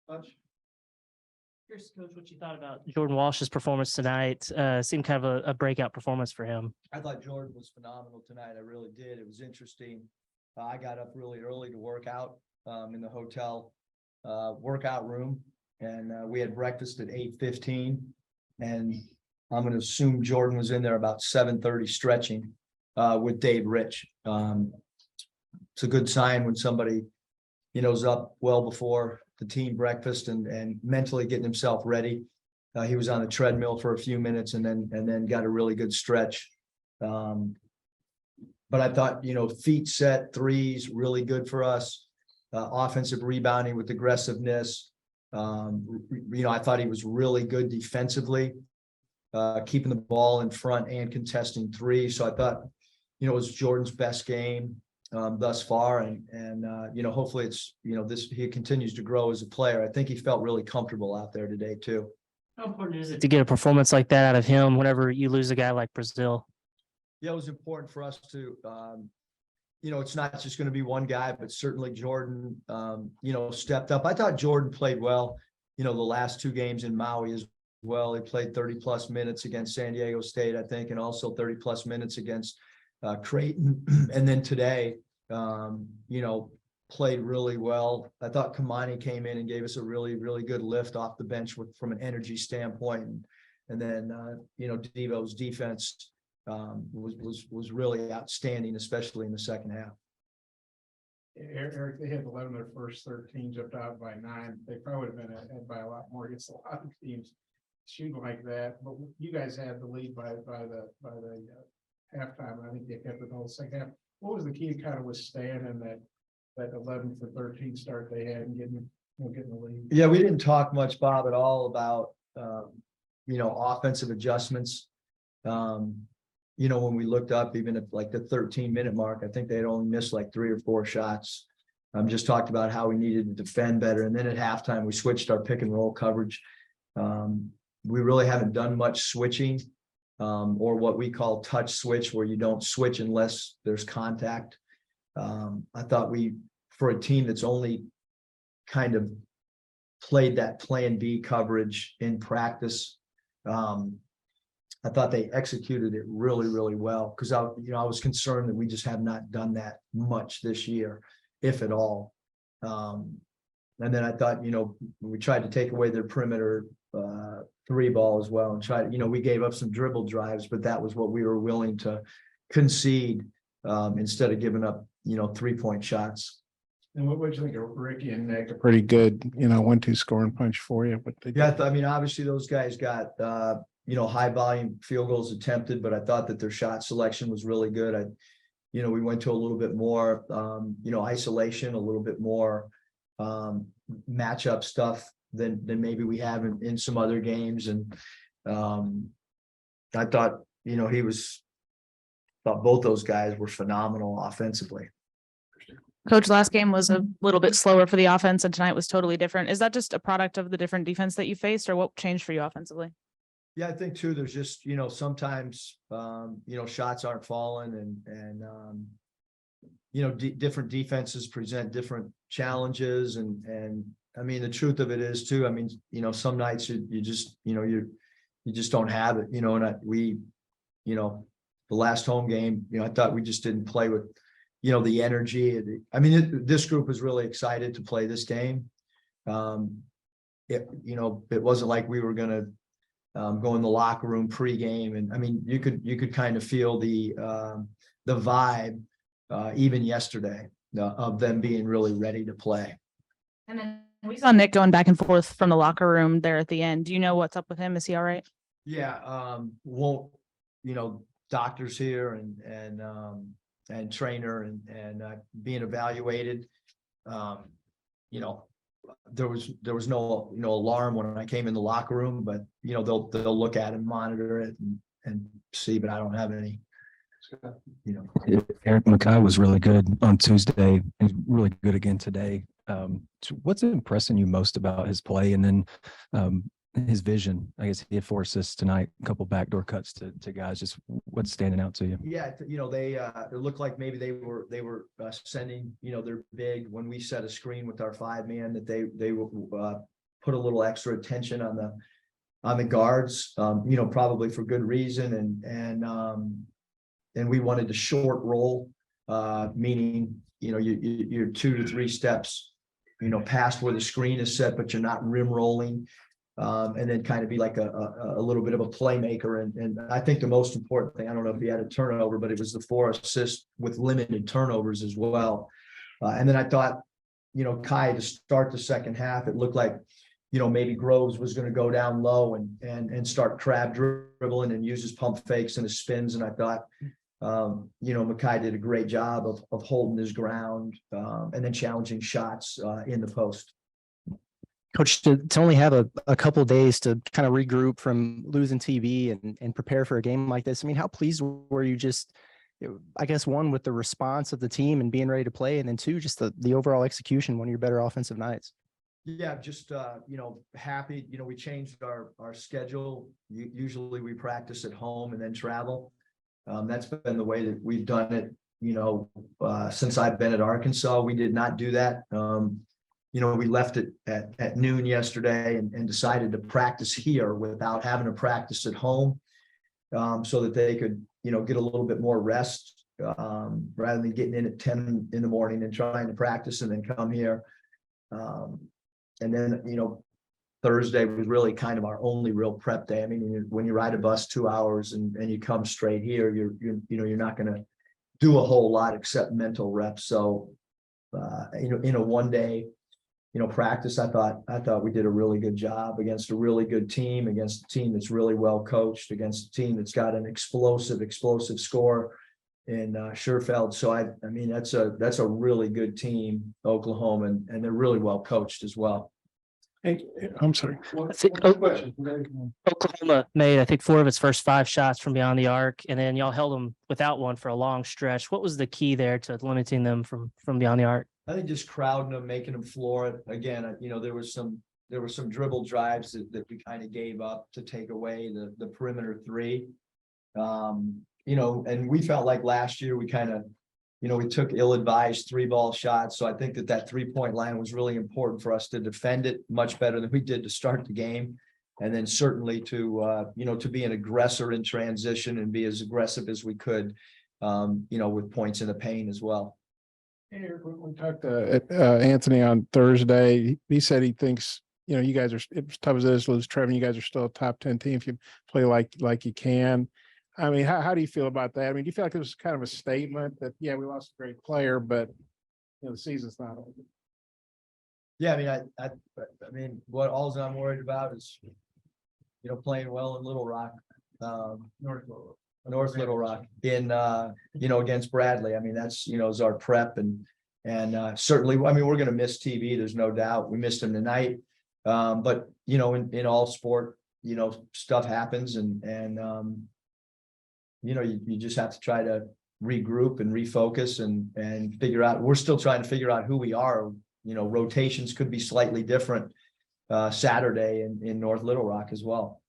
Curious, Coach, what you thought about Jordan Walsh's performance tonight. Seemed kind of a breakout performance for him. I thought Jordan was phenomenal tonight. I really did. It was interesting. I got up really early to work out in the hotel workout room, and we had breakfast at 8:15. And I'm going to assume Jordan was in there about 7:30 stretching with Dave Rich. It's a good sign when somebody, is up well before the team breakfast and mentally getting himself ready. He was on the treadmill for a few minutes and then got a really good stretch. But I thought, feet set, threes, really good for us. Offensive rebounding with aggressiveness. I thought he was really good defensively, keeping the ball in front and contesting three. So I thought, it was Jordan's best game thus far. And hopefully it's, he continues to grow as a player. I think he felt really comfortable out there today too. How important is it to get a performance like that out of him whenever you lose a guy like Brazil? Yeah, it was important for us to, it's not just going to be one guy, but certainly Jordan, stepped up. I thought Jordan played well, the last two games in Maui as well. He played 30+ minutes against San Diego State, I think, and also 30+ minutes against Creighton. And then today, played really well. I thought Kamani came in and gave us a really, really good lift off the bench from an energy standpoint. And then, Devo's defense was really outstanding, especially in the second half. Eric, they had 11 of their first 13, jumped out by 9. They probably would have been ahead by a lot more against a lot of teams shooting like that. But you guys had the lead by the halftime. I think they kept it the whole second half. What was the key to kind of withstanding that 11 for 13 start they had and getting the lead? Yeah, we didn't talk much, Bob, at all about offensive adjustments. When we looked up, even at like the 13-minute mark, I think they had only missed like 3 or 4 shots. Just talked about how we needed to defend better. And then at halftime, we switched our pick and roll coverage. We really haven't done much switching or what we call touch switch, where you don't switch unless there's contact. I thought for a team that's only kind of played that plan B coverage in practice, I thought they executed it really, really well, because I was concerned that we just have not done that much this year, if at all. And then I thought, we tried to take away their perimeter 3 ball as well, and tried, we gave up some dribble drives, but that was what we were willing to concede instead of giving up, 3-point shots. And what would you think of Ricky and Nick? A pretty good, 1-2 scoring punch for you. But obviously those guys got high volume field goals attempted, but I thought that their shot selection was really good. We went to a little bit more, isolation, a little bit more matchup stuff than maybe we have in some other games. And I thought, thought both those guys were phenomenal offensively. Coach, last game was a little bit slower for the offense, and tonight was totally different. Is that just a product of the different defense that you faced, or what changed for you offensively? Yeah, I think too, there's just, sometimes, shots aren't falling and different defenses present different challenges. And I mean, the truth of it is too, I mean, some nights you just don't have it, and the last home game, I thought we just didn't play with, the energy. This group was really excited to play this game. It wasn't like we were going to go in the locker room pregame, and you could kind of feel the vibe even yesterday of them being really ready to play. And then we saw Nick going back and forth from the locker room there at the end. Do you know what's up with him? Is he all right? Yeah, doctors here and trainer and being evaluated. There was no alarm when I came in the locker room, but they'll look at it and monitor it and see, but I don't have any. Eric Mackay was really good on Tuesday and really good again today. What's impressing you most about his play, and then his vision? I guess he had 4 assists tonight, a couple backdoor cuts to guys. Just what's standing out to you? Yeah, they it looked like maybe they were sending their big, when we set a screen with our 5-man, that they were put a little extra attention on the guards, probably for good reason. And we wanted to short roll, meaning, you're 2 to 3 steps, past where the screen is set, but you're not rim rolling. And then kind of be like a little bit of a playmaker. And I think the most important thing, I don't know if he had a turnover, but it was the 4 assists with limited turnovers as well. And then I thought, Kai, to start the second half, it looked like, maybe Groves was going to go down low and start crab dribbling and use his pump fakes and his spins. And I thought, Mackay did a great job of holding his ground and then challenging shots in the post. Coach, to only have a couple of days to kind of regroup from losing TV and prepare for a game like this. I mean, how pleased were you I guess, one, with the response of the team and being ready to play, and then 2, just the overall execution, one of your better offensive nights? Yeah, just, happy, we changed our schedule. Usually we practice at home and then travel. That's been the way that we've done it, since I've been at Arkansas. We did not do that. We left it at noon yesterday and decided to practice here without having to practice at home, so that they could, get a little bit more rest, rather than getting in at 10 in the morning and trying to practice and then come here. And then, Thursday was really kind of our only real prep day. I mean, when you ride a bus 2 hours and you come straight here, you're not going to do a whole lot except mental reps. So, in a 1 day, practice, I thought we did a really good job against a really good team, against a team that's really well coached, against a team that's got an explosive score in Scherfeld. So I mean, that's a really good team, Oklahoma, and they're really well coached as well. Hey, I'm sorry. I think Oklahoma made, I think, 4 of its first 5 shots from beyond the arc, and then y'all held them without one for a long stretch. What was the key there to limiting them from beyond the arc? I think just crowding them, making them floor it. Again, there were some dribble drives that we kind of gave up to take away the perimeter 3. And we felt like last year we kind of, we took ill-advised 3-ball shots. So I think that 3-point line was really important for us to defend it much better than we did to start the game. And then certainly to be an aggressor in transition and be as aggressive as we could, with points in the paint as well. Eric, we talked to Anthony on Thursday. He said he thinks, you guys are, as tough as it is to lose Trevor, you guys are still a top 10 team if you play like you can. I mean, how do you feel about that? I mean, do you feel like it was kind of a statement that, yeah, we lost a great player, but the season's not over? Yeah, I mean, I mean, what all I'm worried about is, playing well in Little Rock, North Little Rock in, against Bradley. I mean, that's, is our prep and certainly, I mean, we're going to miss TV. There's no doubt. We missed him tonight. But, in all sport, stuff happens and you just have to try to regroup and refocus and figure out, we're still trying to figure out who we are. Rotations could be slightly different Saturday in North Little Rock as well.